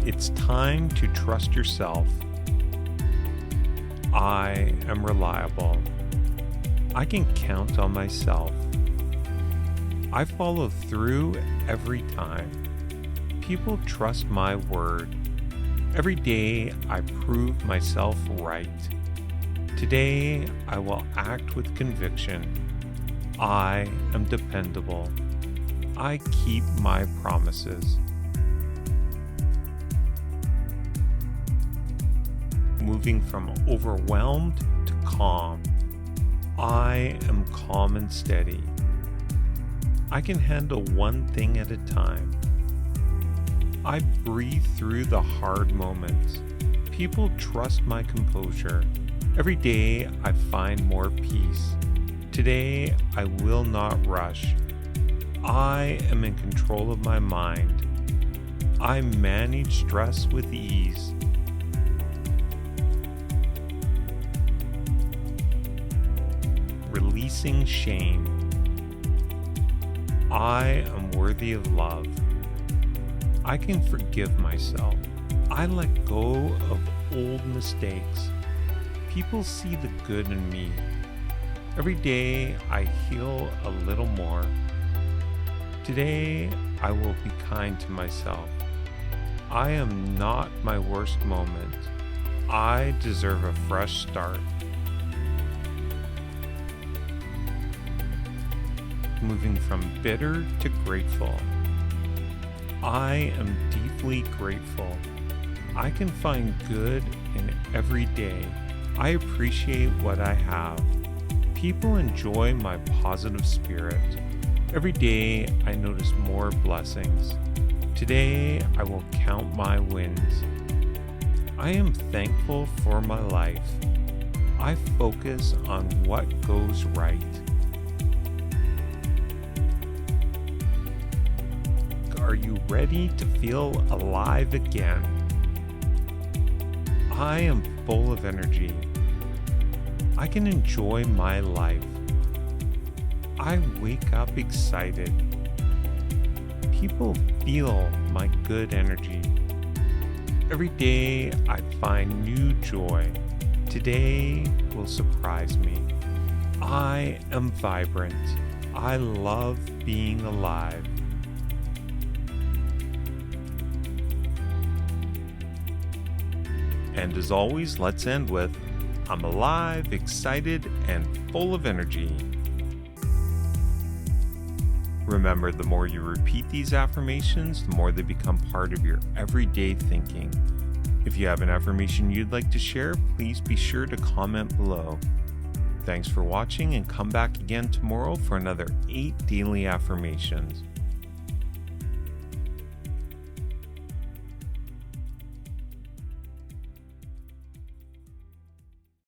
It's time to trust yourself. I am reliable. I can count on myself. I follow through every time. People trust my word. Every day I prove myself right. Today I will act with conviction. I am dependable. I keep my promises. Moving from overwhelmed to calm. I am calm and steady. I can handle one thing at a time. I breathe through the hard moments. People trust my composure. Every day I find more peace. Today I will not rush. I am in control of my mind. I manage stress with ease. Releasing shame. I am worthy of love. I can forgive myself. I let go of old mistakes. People see the good in me. Every day I heal a little more. Today I will be kind to myself. I am not my worst moment. I deserve a fresh start. Moving from bitter to grateful. I am deeply grateful. I can find good in every day. I appreciate what I have. People enjoy my positive spirit. Every day I notice more blessings. Today I will count my wins. I am thankful for my life. I focus on what goes right. Are you ready to feel alive again? I am full of energy. I can enjoy my life. I wake up excited. People feel my good energy. Every day I find new joy. Today will surprise me. I am vibrant. I love being alive. And as always, let's end with, I'm alive, excited, and full of energy. Remember, the more you repeat these affirmations, the more they become part of your everyday thinking. If you have an affirmation you'd like to share, please be sure to comment below. Thanks for watching, and come back again tomorrow for another 8 daily affirmations.